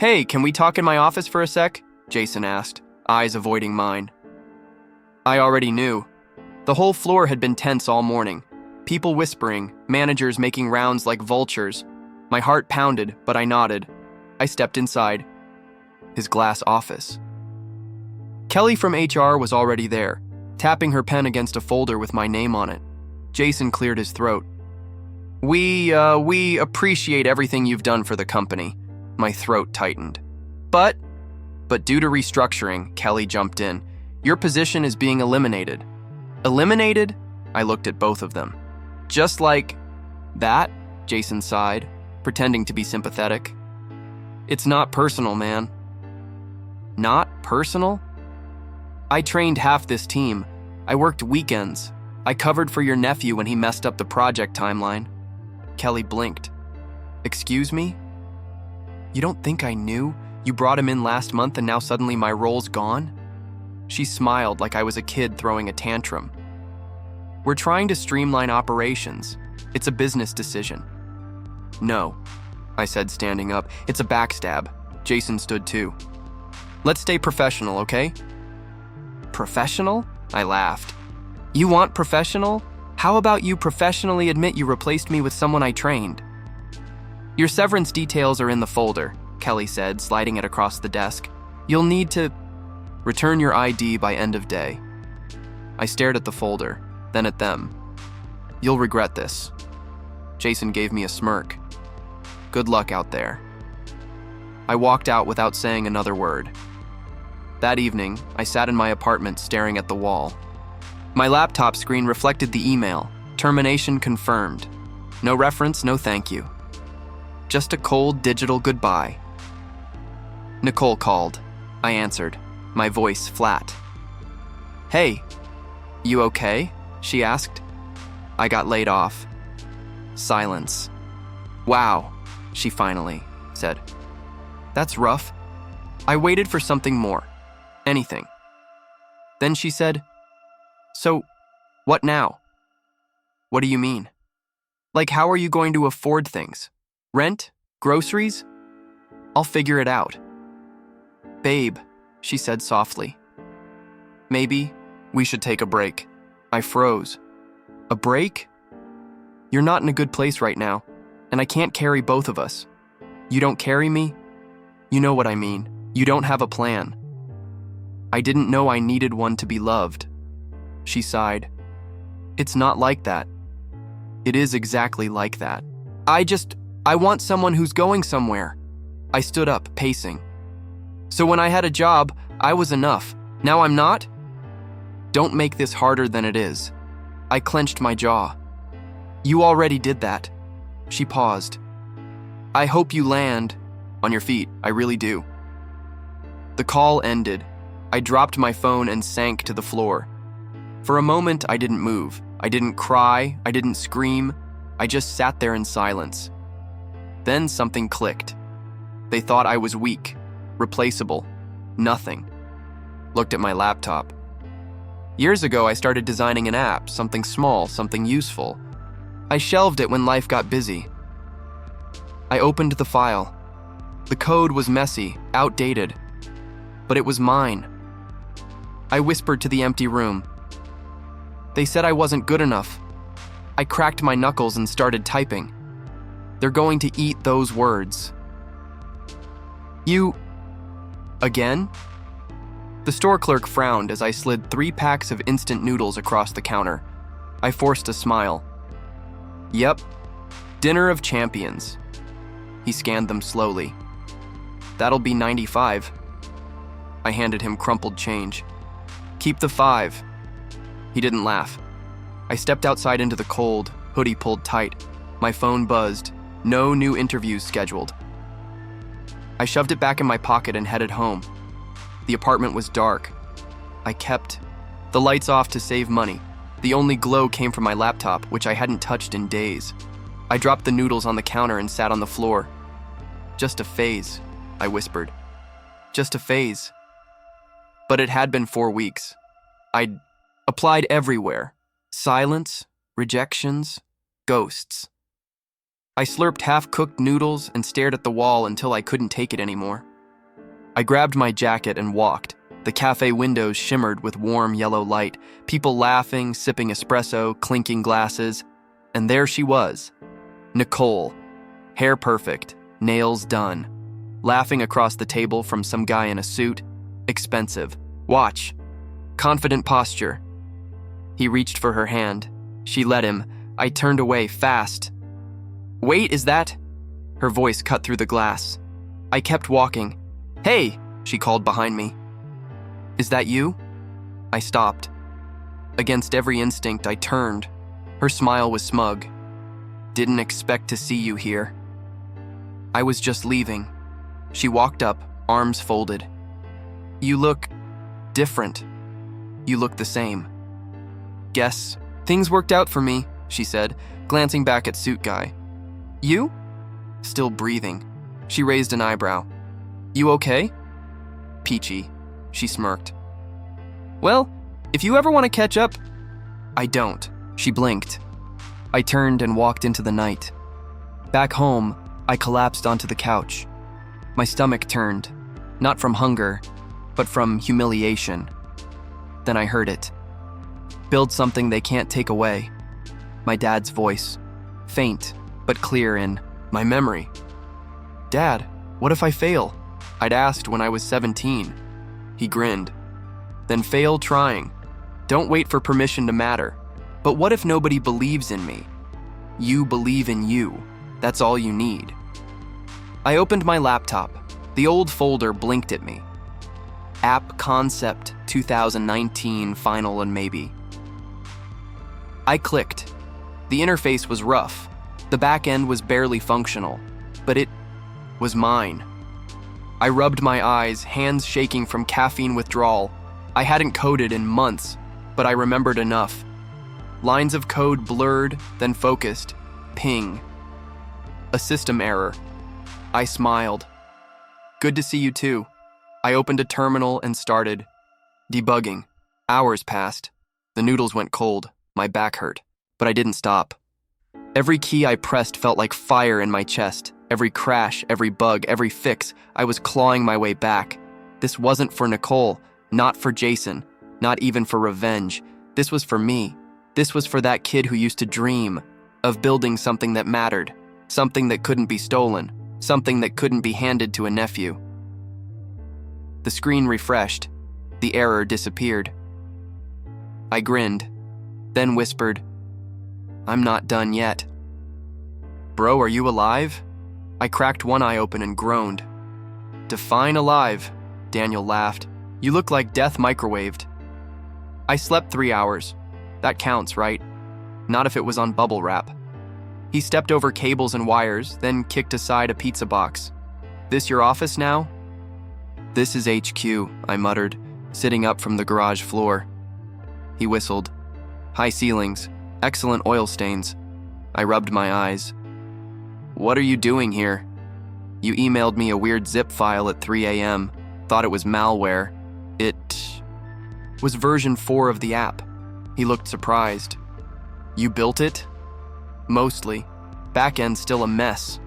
Hey, can we talk in my office for a sec? Jason asked, eyes avoiding mine. I already knew. The whole floor had been tense all morning. People whispering, managers making rounds like vultures. My heart pounded, but I nodded. I stepped inside. His glass office. Kelly from HR was already there, tapping her pen against a folder with my name on it. Jason cleared his throat. We appreciate everything you've done for the company. My throat tightened. But due to restructuring, Kelly jumped in. Your position is being eliminated. Eliminated? I looked at both of them. Just like that, Jason sighed, pretending to be sympathetic. It's not personal, man. Not personal? I trained half this team. I worked weekends. I covered for your nephew when he messed up the project timeline. Kelly blinked. Excuse me? You don't think I knew? You brought him in last month and now suddenly my role's gone? She smiled like I was a kid throwing a tantrum. We're trying to streamline operations. It's a business decision. No, I said, standing up. It's a backstab. Jason stood too. Let's stay professional, okay? Professional? I laughed. You want professional? How about you professionally admit you replaced me with someone I trained? Your severance details are in the folder, Kelly said, sliding it across the desk. You'll need to return your ID by end of day. I stared at the folder, then at them. You'll regret this. Jason gave me a smirk. Good luck out there. I walked out without saying another word. That evening, I sat in my apartment staring at the wall. My laptop screen reflected the email. Termination confirmed. No reference, no thank you. Just a cold digital goodbye. Nicole called. I answered, my voice flat. Hey, you okay? She asked. I got laid off. Silence. Wow, she finally said. That's rough. I waited for something more. Anything. Then she said, so, what now? What do you mean? Like, how are you going to afford things? Rent? Groceries? I'll figure it out. Babe, she said softly. Maybe we should take a break. I froze. A break? You're not in a good place right now, and I can't carry both of us. You don't carry me? You know what I mean. You don't have a plan. I didn't know I needed one to be loved. She sighed. It's not like that. It is exactly like that. I want someone who's going somewhere. I stood up, pacing. So when I had a job, I was enough. Now I'm not? Don't make this harder than it is. I clenched my jaw. You already did that. She paused. I hope you land on your feet. I really do. The call ended. I dropped my phone and sank to the floor. For a moment, I didn't move. I didn't cry. I didn't scream. I just sat there in silence. Then something clicked. They thought I was weak, replaceable, nothing. Looked at my laptop. Years ago, I started designing an app, something small, something useful. I shelved it when life got busy. I opened the file. The code was messy, outdated, but it was mine. I whispered to the empty room. They said I wasn't good enough. I cracked my knuckles and started typing. They're going to eat those words. You... again? The store clerk frowned as I slid 3 packs of instant noodles across the counter. I forced a smile. Yep, dinner of champions. He scanned them slowly. That'll be 95. I handed him crumpled change. Keep the 5. He didn't laugh. I stepped outside into the cold, hoodie pulled tight. My phone buzzed. No new interviews scheduled. I shoved it back in my pocket and headed home. The apartment was dark. I kept the lights off to save money. The only glow came from my laptop, which I hadn't touched in days. I dropped the noodles on the counter and sat on the floor. Just a phase, I whispered. Just a phase. But it had been 4 weeks. I'd applied everywhere. Silence, rejections, ghosts. I slurped half-cooked noodles and stared at the wall until I couldn't take it anymore. I grabbed my jacket and walked. The cafe windows shimmered with warm yellow light, people laughing, sipping espresso, clinking glasses. And there she was, Nicole, hair perfect, nails done, laughing across the table from some guy in a suit, expensive, watch, confident posture. He reached for her hand. She let him. I turned away fast. Wait, is that? Her voice cut through the glass. I kept walking. Hey, she called behind me. Is that you? I stopped. Against every instinct, I turned. Her smile was smug. Didn't expect to see you here. I was just leaving. She walked up, arms folded. You look different. You look the same. Guess things worked out for me, she said, glancing back at suit guy. You? Still breathing. She raised an eyebrow. You okay? Peachy. She smirked. Well, if you ever want to catch up... I don't. She blinked. I turned and walked into the night. Back home, I collapsed onto the couch. My stomach turned, not from hunger, but from humiliation. Then I heard it. Build something they can't take away. My dad's voice, faint but clear in my memory. Dad, what if I fail? I'd asked when I was 17. He grinned. Then fail trying. Don't wait for permission to matter. But what if nobody believes in me? You believe in you. That's all you need. I opened my laptop. The old folder blinked at me. App Concept 2019 Final and Maybe. I clicked. The interface was rough. The back end was barely functional, but it was mine. I rubbed my eyes, hands shaking from caffeine withdrawal. I hadn't coded in months, but I remembered enough. Lines of code blurred, then focused. Ping. A system error. I smiled. Good to see you too. I opened a terminal and started debugging. Hours passed. The noodles went cold. My back hurt, but I didn't stop. Every key I pressed felt like fire in my chest. Every crash, every bug, every fix, I was clawing my way back. This wasn't for Nicole, not for Jason, not even for revenge. This was for me. This was for that kid who used to dream of building something that mattered, something that couldn't be stolen, something that couldn't be handed to a nephew. The screen refreshed. The error disappeared. I grinned, then whispered, I'm not done yet. Bro, are you alive? I cracked one eye open and groaned. Define alive, Daniel laughed. You look like death microwaved. I slept 3 hours. That counts, right? Not if it was on bubble wrap. He stepped over cables and wires, then kicked aside a pizza box. This your office now? This is HQ, I muttered, sitting up from the garage floor. He whistled. High ceilings, excellent oil stains. I rubbed my eyes. What are you doing here? You emailed me a weird zip file at 3 a.m. Thought it was malware. It was version 4 of the app. He looked surprised. You built it? Mostly. Backend still a mess.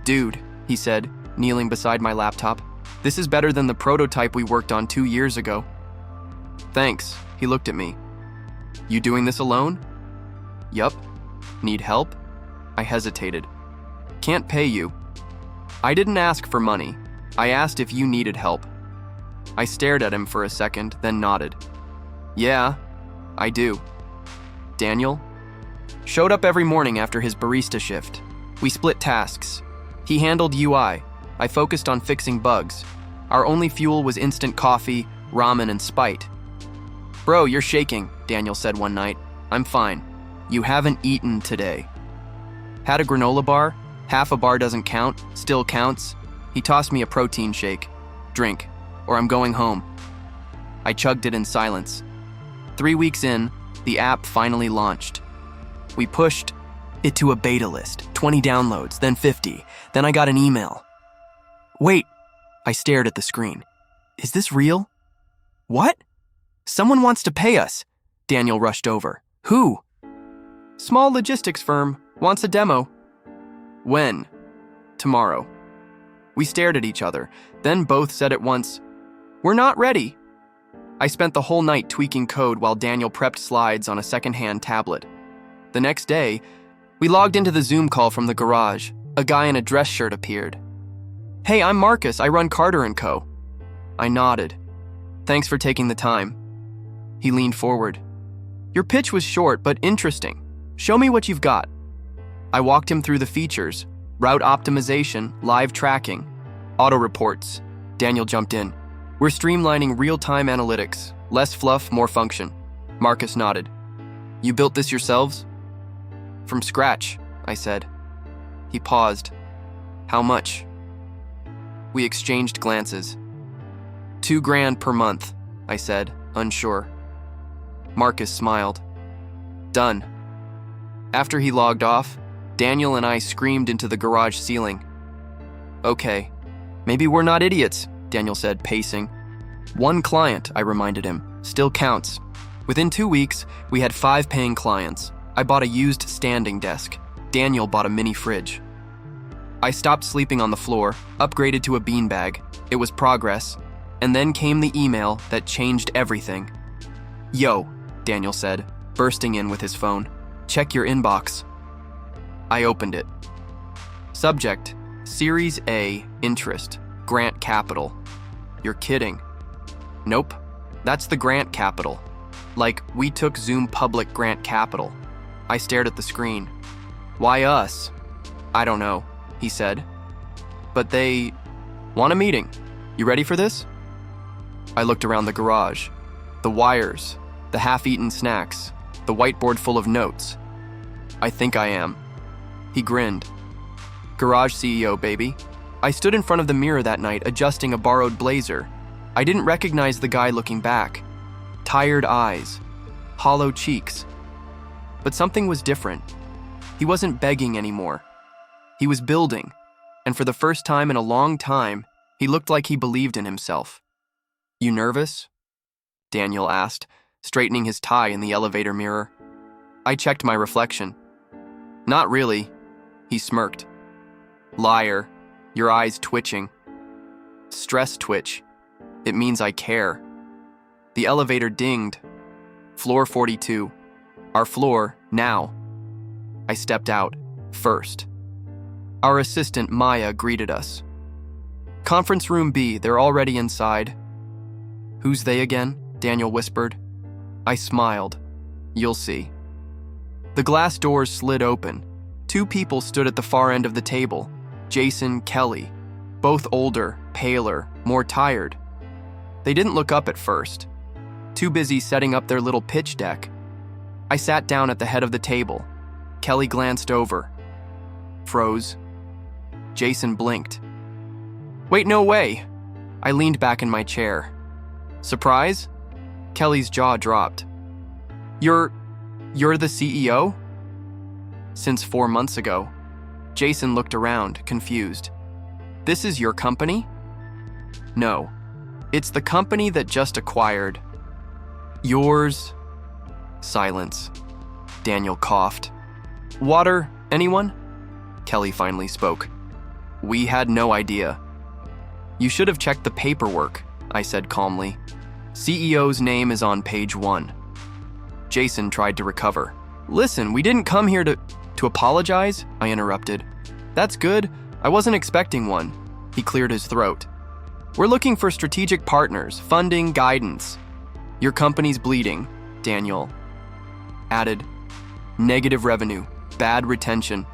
Dude, he said, kneeling beside my laptop. This is better than the prototype we worked on 2 years ago. Thanks, he looked at me. You doing this alone? Yup. Need help? I hesitated. Can't pay you. I didn't ask for money. I asked if you needed help. I stared at him for a second, then nodded. Yeah, I do. Daniel? Showed up every morning after his barista shift. We split tasks. He handled UI. I focused on fixing bugs. Our only fuel was instant coffee, ramen, and spite. Bro, you're shaking, Daniel said one night. I'm fine. You haven't eaten today. Had a granola bar? Half a bar doesn't count, still counts. He tossed me a protein shake. Drink, or I'm going home. I chugged it in silence. 3 weeks in, the app finally launched. We pushed it to a beta list, 20 downloads, then 50. Then I got an email. Wait, I stared at the screen. Is this real? What? Someone wants to pay us. Daniel rushed over. Who? Small logistics firm. Wants a demo. When? Tomorrow. We stared at each other, then both said at once, "We're not ready." I spent the whole night tweaking code while Daniel prepped slides on a second-hand tablet. The next day, we logged into the Zoom call from the garage. A guy in a dress shirt appeared. "Hey, I'm Marcus. I run Carter & Co." I nodded. "Thanks for taking the time." He leaned forward. "Your pitch was short but interesting. Show me what you've got." I walked him through the features: route optimization, live tracking, auto reports. Daniel jumped in. "We're streamlining real-time analytics. Less fluff, more function." Marcus nodded. "You built this yourselves?" "From scratch," I said. He paused. "How much?" We exchanged glances. $2,000 per month, I said, unsure. Marcus smiled. "Done." After he logged off, Daniel and I screamed into the garage ceiling. "Okay, maybe we're not idiots," Daniel said, pacing. "One client," I reminded him, "still counts." Within 2 weeks, we had 5 paying clients. I bought a used standing desk. Daniel bought a mini fridge. I stopped sleeping on the floor, upgraded to a beanbag. It was progress. And then came the email that changed everything. "Yo," Daniel said, bursting in with his phone. "Check your inbox." I opened it. Subject: Series A, interest, grant capital. You're kidding. Nope, that's the grant capital. Like, we took Zoom public grant capital. I stared at the screen. "Why us?" "I don't know," he said. "But they want a meeting. You ready for this?" I looked around the garage. The wires, the half-eaten snacks, the whiteboard full of notes. "I think I am." He grinned. "Garage CEO, baby." I stood in front of the mirror that night, adjusting a borrowed blazer. I didn't recognize the guy looking back. Tired eyes, hollow cheeks. But something was different. He wasn't begging anymore. He was building, and for the first time in a long time, he looked like he believed in himself. "You nervous?" Daniel asked, straightening his tie in the elevator mirror. I checked my reflection. "Not really," he smirked. "Liar, your eyes twitching." "Stress twitch. It means I care." The elevator dinged. Floor 42. Our floor, now. I stepped out, first. Our assistant, Maya, greeted us. "Conference room B, they're already inside." "Who's they again?" Daniel whispered. I smiled. "You'll see." The glass doors slid open. 2 people stood at the far end of the table. Jason, Kelly, both older, paler, more tired. They didn't look up at first, too busy setting up their little pitch deck. I sat down at the head of the table. Kelly glanced over. Froze. Jason blinked. "Wait, no way!" I leaned back in my chair. "Surprise?" Kelly's jaw dropped. You're the CEO?" "Since 4 months ago." Jason looked around, confused. "This is your company?" "No. It's the company that just acquired." "Yours?" Silence. Daniel coughed. "Water, anyone?" Kelly finally spoke. "We had no idea." "You should have checked the paperwork," I said calmly. "CEO's name is on page 1. Jason tried to recover. "Listen, we didn't come here to apologize," I interrupted. "That's good. I wasn't expecting one." He cleared his throat. "We're looking for strategic partners, funding, guidance." "Your company's bleeding," Daniel added. "Negative revenue, bad retention."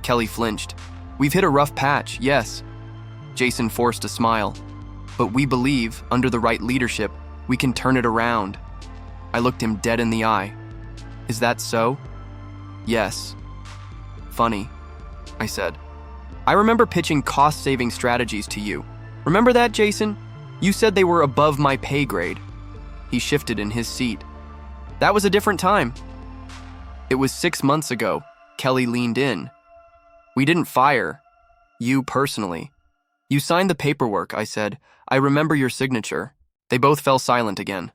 Kelly flinched. "We've hit a rough patch, yes." Jason forced a smile. "But we believe, under the right leadership, we can turn it around." I looked him dead in the eye. "Is that so?" "Yes." "Funny," I said. "I remember pitching cost-saving strategies to you. Remember that, Jason? You said they were above my pay grade." He shifted in his seat. "That was a different time." "It was 6 months ago." Kelly leaned in. "We didn't fire you personally. You signed the paperwork," I said. "I remember your signature." They both fell silent again.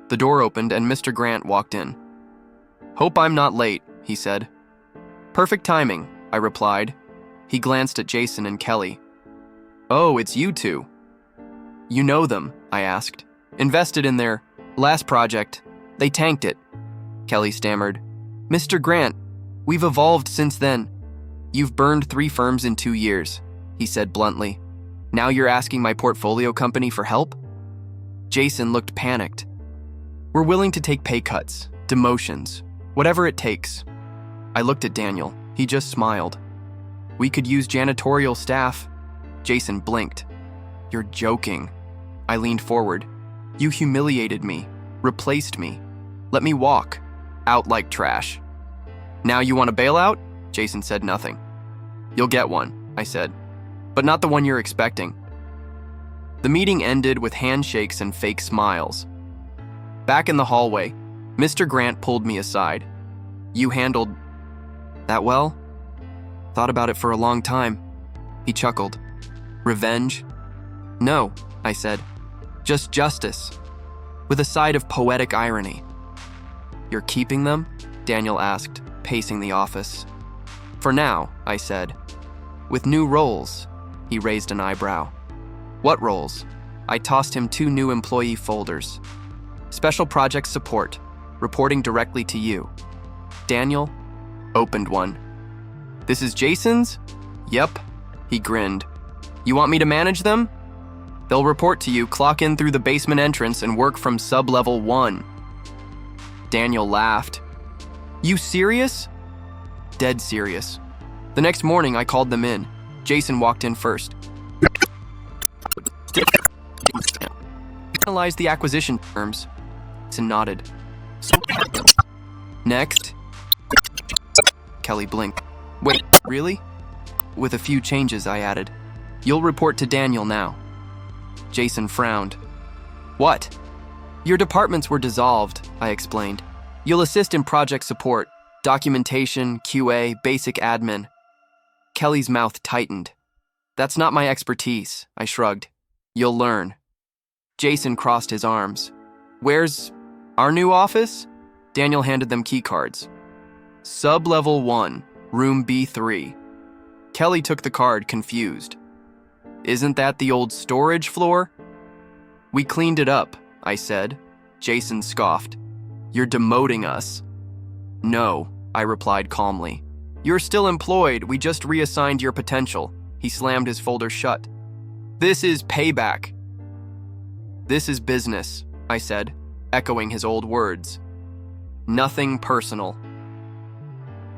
The door opened and Mr. Grant walked in. "Hope I'm not late," he said. "Perfect timing," I replied. He glanced at Jason and Kelly. Oh, it's you two. You know them, I asked. Invested in their last project. They tanked it. Kelly stammered. Mr. Grant, we've evolved since then. You've burned 3 firms in 2 years, he said bluntly. Now you're asking my portfolio company for help? Jason looked panicked. We're willing to take pay cuts, demotions, whatever it takes. I looked at Daniel. He just smiled. We could use janitorial staff. Jason blinked. You're joking. I leaned forward. You humiliated me, replaced me, let me walk, out like trash. Now you want a bailout? Jason said nothing. You'll get one, I said, but not the one you're expecting. The meeting ended with handshakes and fake smiles. Back in the hallway, Mr. Grant pulled me aside. You handled that well? Thought about it for a long time. He chuckled. Revenge? No, I said. Just justice, with a side of poetic irony. You're keeping them? Daniel asked, pacing the office. For now, I said. With new roles, he raised an eyebrow. What roles? I tossed him 2 new employee folders. Special project support, reporting directly to you. Daniel opened one. This is Jason's? Yep, he grinned. You want me to manage them? They'll report to you, clock in through the basement entrance, and work from sub-level 1. Daniel laughed. You serious? Dead serious. The next morning, I called them in. Jason walked in first. Analyze the acquisition terms. Jason nodded. Next. Kelly blinked. Wait, really? With a few changes, I added. You'll report to Daniel now. Jason frowned. What? Your departments were dissolved, I explained. You'll assist in project support, documentation, QA, basic admin. Kelly's mouth tightened. That's not my expertise, I shrugged. You'll learn. Jason crossed his arms. Where's our new office? Daniel handed them key cards. Sub-level 1, room B3. Kelly took the card, confused. Isn't that the old storage floor? We cleaned it up, I said. Jason scoffed. You're demoting us. No, I replied calmly. You're still employed, we just reassigned your potential. He slammed his folder shut. This is payback. This is business, I said, echoing his old words. Nothing personal.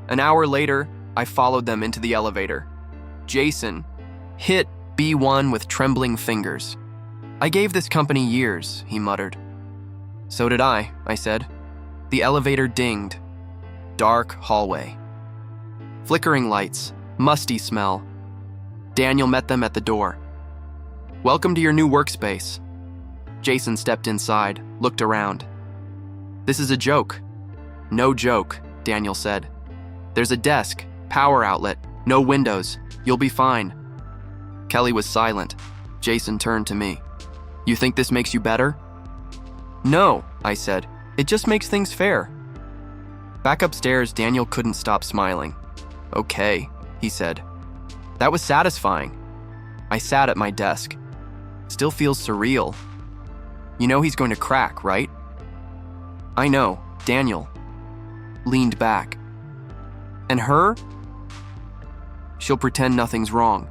An hour later, I followed them into the elevator. Jason hit B1 with trembling fingers. I gave this company years, he muttered. So did I said. The elevator dinged. Dark hallway. Flickering lights, musty smell. Daniel met them at the door. Welcome to your new workspace. Jason stepped inside, looked around. This is a joke. No joke, Daniel said. There's a desk, power outlet, no windows. You'll be fine. Kelly was silent. Jason turned to me. You think this makes you better? No, I said. It just makes things fair. Back upstairs, Daniel couldn't stop smiling. Okay, he said. That was satisfying. I sat at my desk. Still feels surreal. You know he's going to crack, right? I know, Daniel leaned back. And her? She'll pretend nothing's wrong.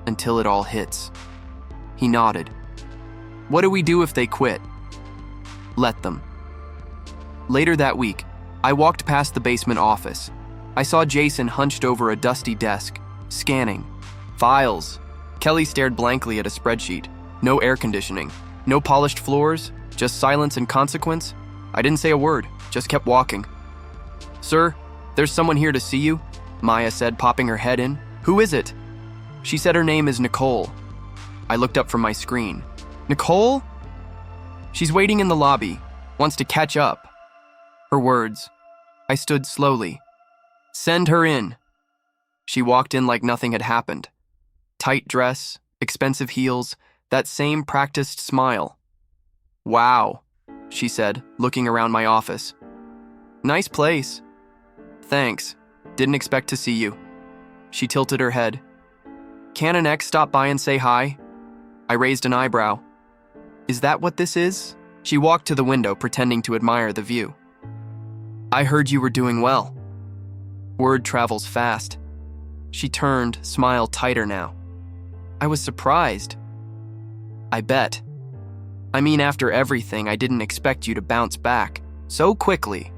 Until it all hits. He nodded. What do we do if they quit? Let them. Later that week, I walked past the basement office. I saw Jason hunched over a dusty desk, scanning. Files. Kelly stared blankly at a spreadsheet. No air conditioning. No polished floors. Just silence and consequence. I didn't say a word, just kept walking. Sir, there's someone here to see you, Maya said, popping her head in. Who is it? She said her name is Nicole. I looked up from my screen. Nicole? She's waiting in the lobby. Wants to catch up. Her words. I stood slowly. Send her in. She walked in like nothing had happened. Tight dress, expensive heels, that same practiced smile. Wow, she said, looking around my office. Nice place. Thanks. Didn't expect to see you. She tilted her head. Can an ex stop by and say hi? I raised an eyebrow. Is that what this is? She walked to the window, pretending to admire the view. I heard you were doing well. Word travels fast. She turned, smile tighter now. I was surprised. I bet. I mean, after everything, I didn't expect you to bounce back so quickly.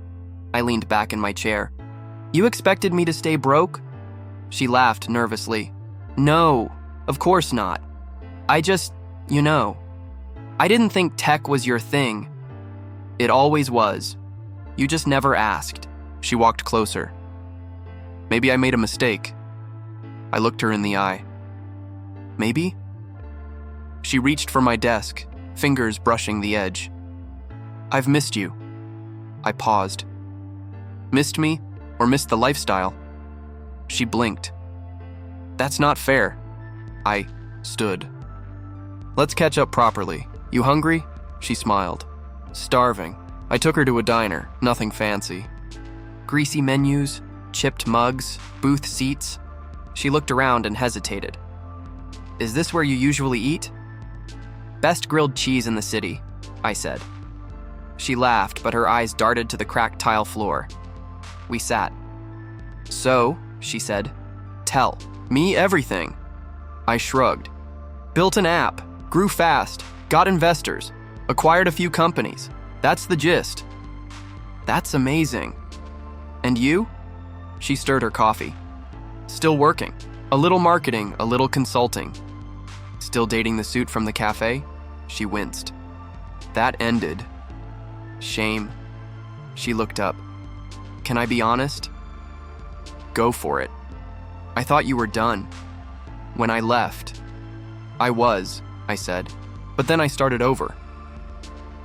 I leaned back in my chair. You expected me to stay broke? She laughed nervously. No, of course not. I just, I didn't think tech was your thing. It always was. You just never asked. She walked closer. Maybe I made a mistake. I looked her in the eye. Maybe? She reached for my desk, fingers brushing the edge. I've missed you. I paused. Missed me or missed the lifestyle? She blinked. That's not fair. I stood. Let's catch up properly. You hungry? She smiled. Starving. I took her to a diner, nothing fancy. Greasy menus, chipped mugs, booth seats. She looked around and hesitated. Is this where you usually eat? Best grilled cheese in the city, I said. She laughed, but her eyes darted to the cracked tile floor. We sat. So, she said, tell me everything. I shrugged. Built an app, grew fast, got investors, acquired a few companies. That's the gist. That's amazing. And you? She stirred her coffee. Still working. A little marketing, a little consulting. Still dating the suit from the cafe? She winced. That ended. Shame. She looked up. Can I be honest? Go for it. I thought you were done. When I left. I was, I said. But then I started over.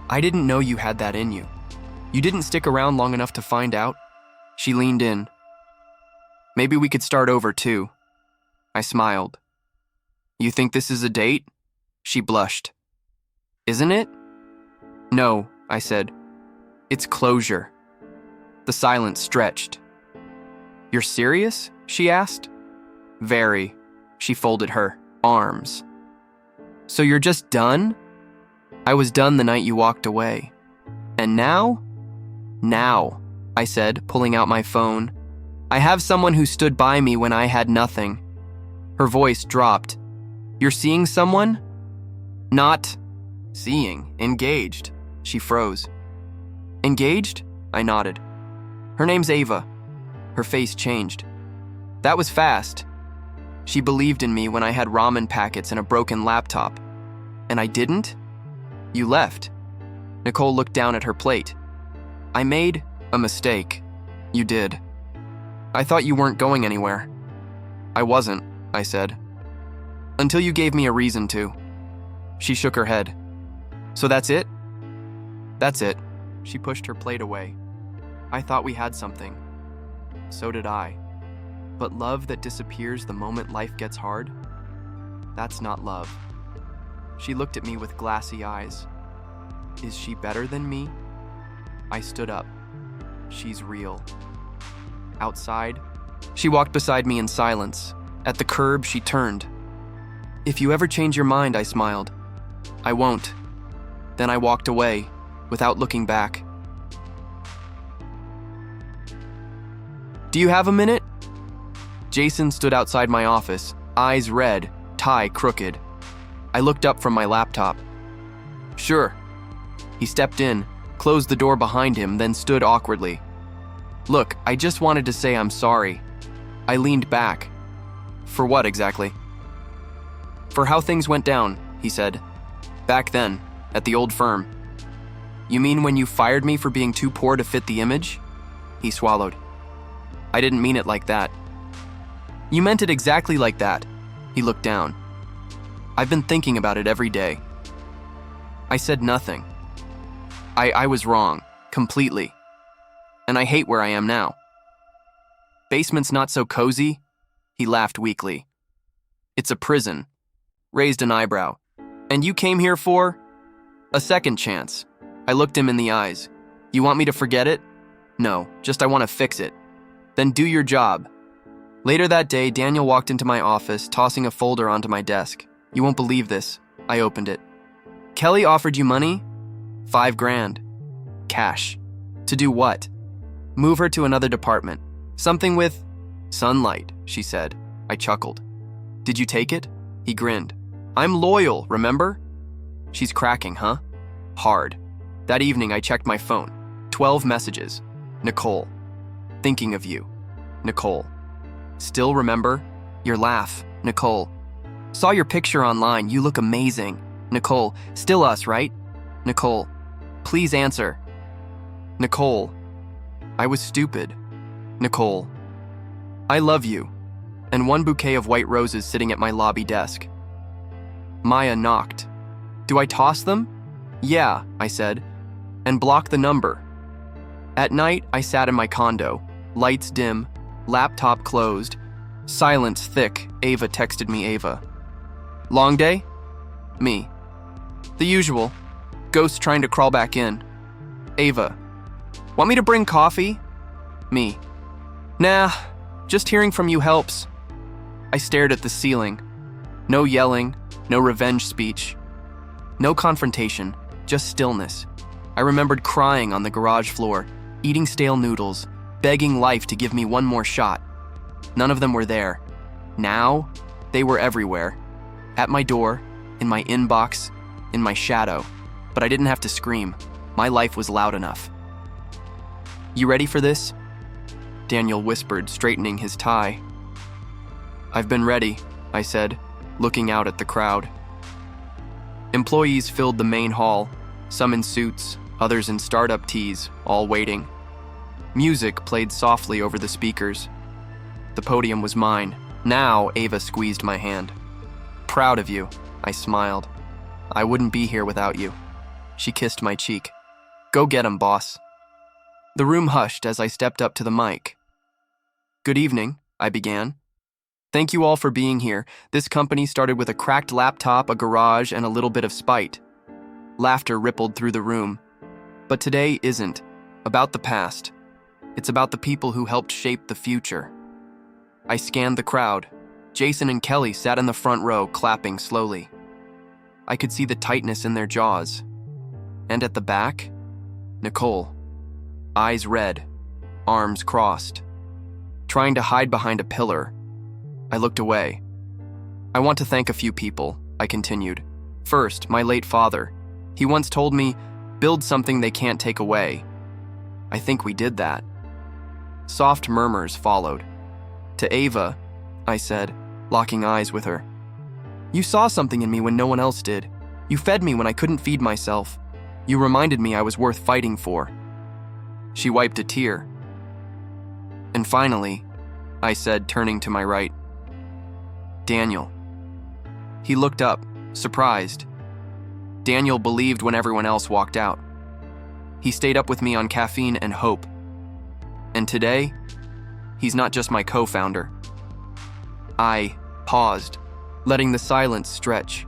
I didn't know you had that in you. You didn't stick around long enough to find out. She leaned in. Maybe we could start over too. I smiled. You think this is a date? She blushed. Isn't it? No, I said. It's closure. The silence stretched. You're serious? She asked. Very. She folded her arms. So you're just done? I was done the night you walked away. And now? Now, I said, pulling out my phone. I have someone who stood by me when I had nothing. Her voice dropped. You're seeing someone? Not seeing, engaged. She froze. Engaged? I nodded. Her name's Ava. Her face changed. That was fast. She believed in me when I had ramen packets and a broken laptop. And I didn't? You left. Nicole looked down at her plate. I made a mistake. You did. I thought you weren't going anywhere. I wasn't, I said. Until you gave me a reason to. She shook her head. So that's it? That's it. She pushed her plate away. I thought we had something. So did I. But love that disappears the moment life gets hard? That's not love. She looked at me with glassy eyes. Is she better than me? I stood up. She's real. Outside, she walked beside me in silence. At the curb, she turned. If you ever change your mind, I smiled. I won't. Then I walked away, without looking back. Do you have a minute? Jason stood outside my office, eyes red, tie crooked. I looked up from my laptop. Sure. He stepped in, closed the door behind him, then stood awkwardly. Look, I just wanted to say I'm sorry. I leaned back. For what exactly? For how things went down, he said. Back then, at the old firm. You mean when you fired me for being too poor to fit the image? He swallowed. I didn't mean it like that. You meant it exactly like that. He looked down. I've been thinking about it every day. I said nothing. I was wrong, completely. And I hate where I am now. Basement's not so cozy? He laughed weakly. It's a prison. Raised an eyebrow. And you came here for? A second chance. I looked him in the eyes. You want me to forget it? No, just I want to fix it. Then do your job. Later that day, Daniel walked into my office, tossing a folder onto my desk. You won't believe this. I opened it. Kelly offered you money? 5 grand. Cash. To do what? Move her to another department. Something with sunlight, she said. I chuckled. Did you take it? He grinned. I'm loyal, remember? She's cracking, huh? Hard. That evening, I checked my phone. 12 messages. Nicole. Thinking of you. Nicole. Still remember? Your laugh. Nicole. Saw your picture online. You look amazing. Nicole. Still us, right? Nicole. Please answer. Nicole. I was stupid. Nicole. I love you. And 1 bouquet of white roses sitting at my lobby desk. Maya knocked. Do I toss them? Yeah, I said, and block the number. At night, I sat in my condo, lights dim, laptop closed, silence thick. Ava texted me. Ava. Long day? Me. The usual. Ghost trying to crawl back in. Ava. Want me to bring coffee? Me. Nah, just hearing from you helps. I stared at the ceiling. No yelling, no revenge speech. No confrontation, just stillness. I remembered crying on the garage floor, eating stale noodles, begging life to give me one more shot. None of them were there. Now, they were everywhere. At my door, in my inbox, in my shadow. But I didn't have to scream. My life was loud enough. You ready for this? Daniel whispered, straightening his tie. I've been ready, I said, looking out at the crowd. Employees filled the main hall, some in suits, others in startup tees, all waiting. Music played softly over the speakers. The podium was mine. Now, Ava squeezed my hand. Proud of you, I smiled. I wouldn't be here without you. She kissed my cheek. Go get 'em, boss. The room hushed as I stepped up to the mic. Good evening, I began. Thank you all for being here. This company started with a cracked laptop, a garage, and a little bit of spite. Laughter rippled through the room. But today isn't about the past. It's about the people who helped shape the future. I scanned the crowd. Jason and Kelly sat in the front row, clapping slowly. I could see the tightness in their jaws. And at the back, Nicole. Eyes red, arms crossed. Trying to hide behind a pillar, I looked away. I want to thank a few people, I continued. First, my late father. He once told me, build something they can't take away. I think we did that. Soft murmurs followed. To Ava, I said, locking eyes with her. You saw something in me when no one else did. You fed me when I couldn't feed myself. You reminded me I was worth fighting for. She wiped a tear. And finally, I said, turning to my right, Daniel. He looked up, surprised. Daniel believed when everyone else walked out. He stayed up with me on caffeine and hope. And today, he's not just my co-founder. I paused, letting the silence stretch.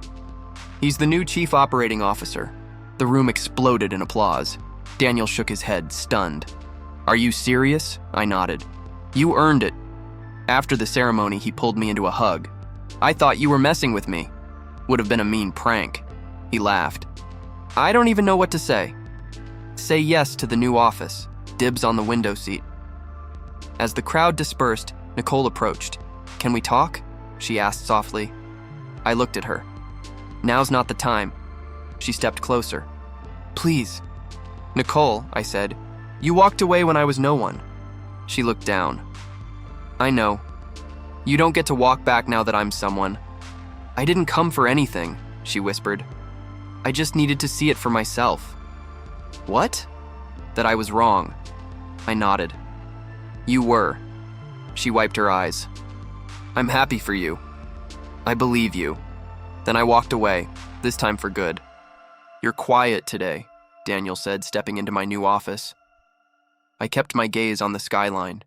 He's the new chief operating officer. The room exploded in applause. Daniel shook his head, stunned. Are you serious? I nodded. You earned it. After the ceremony, he pulled me into a hug. I thought you were messing with me. Would have been a mean prank. He laughed. I don't even know what to say. Say yes to the new office. Dibs on the window seat. As the crowd dispersed, Nicole approached. Can we talk? She asked softly. I looked at her. Now's not the time. She stepped closer. Please. Nicole, I said, you walked away when I was no one. She looked down. I know. You don't get to walk back now that I'm someone. I didn't come for anything, she whispered. I just needed to see it for myself. What? That I was wrong. I nodded. You were. She wiped her eyes. I'm happy for you. I believe you. Then I walked away, this time for good. You're quiet today, Daniel said, stepping into my new office. I kept my gaze on the skyline.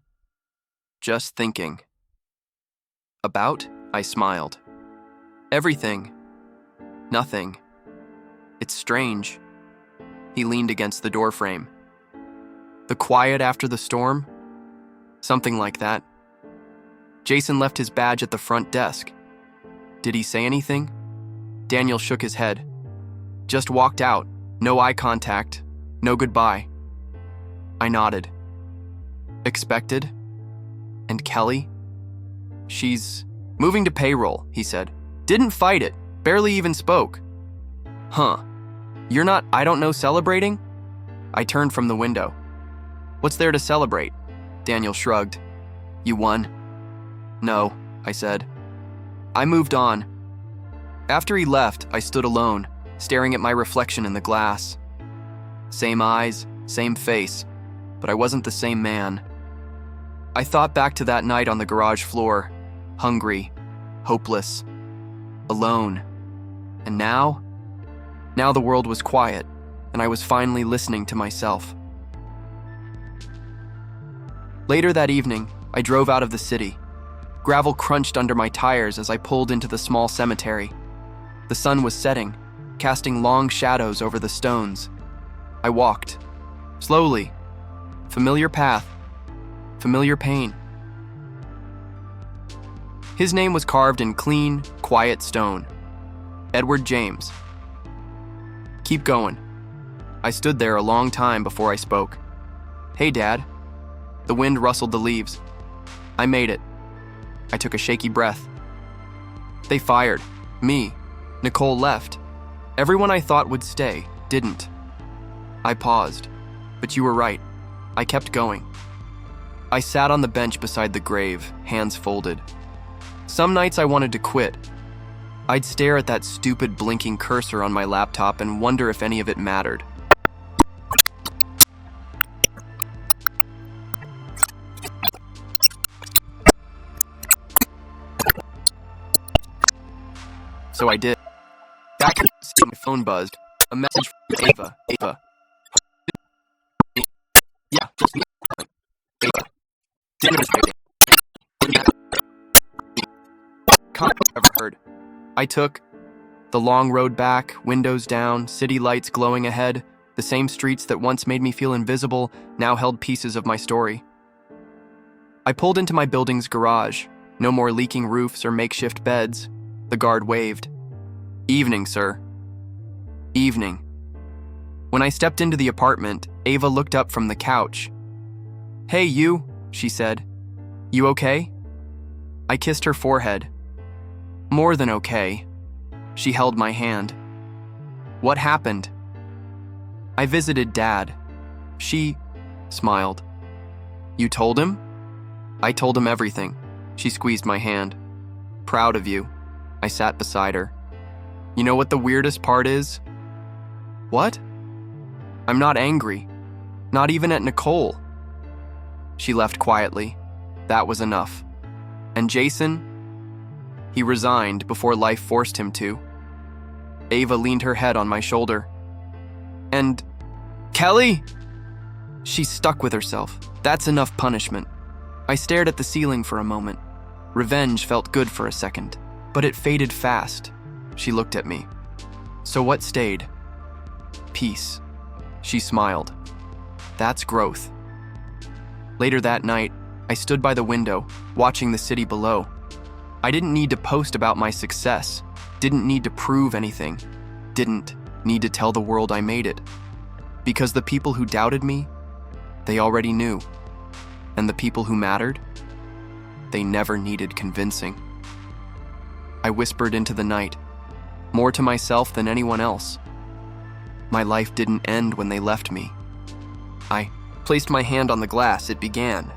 Just thinking. About? I smiled. Everything. Nothing. It's strange. He leaned against the doorframe. The quiet after the storm? Something like that. Jason left his badge at the front desk. Did he say anything? Daniel shook his head. Just walked out. No eye contact. No goodbye. I nodded. Expected? And Kelly? She's moving to payroll, he said. Didn't fight it. Barely even spoke. Huh. You're not, I don't know, celebrating? I turned from the window. What's there to celebrate? Daniel shrugged. You won. No, I said. I moved on. After he left, I stood alone, staring at my reflection in the glass. Same eyes, same face, but I wasn't the same man. I thought back to that night on the garage floor, hungry, hopeless, alone. And now? Now the world was quiet, and I was finally listening to myself. Later that evening, I drove out of the city. Gravel crunched under my tires as I pulled into the small cemetery. The sun was setting, casting long shadows over the stones. I walked, slowly, familiar path, familiar pain. His name was carved in clean, quiet stone. Edward James. Keep going. I stood there a long time before I spoke. Hey, Dad. The wind rustled the leaves. I made it. I took a shaky breath. They fired. Me. Nicole left. Everyone I thought would stay didn't. I paused. But you were right. I kept going. I sat on the bench beside the grave, hands folded. Some nights I wanted to quit. I'd stare at that stupid blinking cursor on my laptop and wonder if any of it mattered. So I did. Back in my phone buzzed. A message from Ava. Ava. Yeah, just me. Ava. Dinner is waiting. Can't ever heard. I took the long road back, windows down, city lights glowing ahead. The same streets that once made me feel invisible now held pieces of my story. I pulled into my building's garage. No more leaking roofs or makeshift beds. The guard waved. Evening, sir. Evening. When I stepped into the apartment, Ava looked up from the couch. Hey, you, she said. You okay? I kissed her forehead. More than okay. She held my hand. What happened? I visited Dad. She smiled. You told him? I told him everything. She squeezed my hand. Proud of you. I sat beside her. You know what the weirdest part is? What? I'm not angry. Not even at Nicole. She left quietly. That was enough. And Jason? He resigned before life forced him to. Ava leaned her head on my shoulder. And Kelly? She stuck with herself. That's enough punishment. I stared at the ceiling for a moment. Revenge felt good for a second, but it faded fast. She looked at me. So what stayed? Peace. She smiled. That's growth. Later that night, I stood by the window, watching the city below. I didn't need to post about my success, didn't need to prove anything, didn't need to tell the world I made it. Because the people who doubted me, they already knew. And the people who mattered, they never needed convincing. I whispered into the night, more to myself than anyone else. My life didn't end when they left me. I placed my hand on the glass. It began.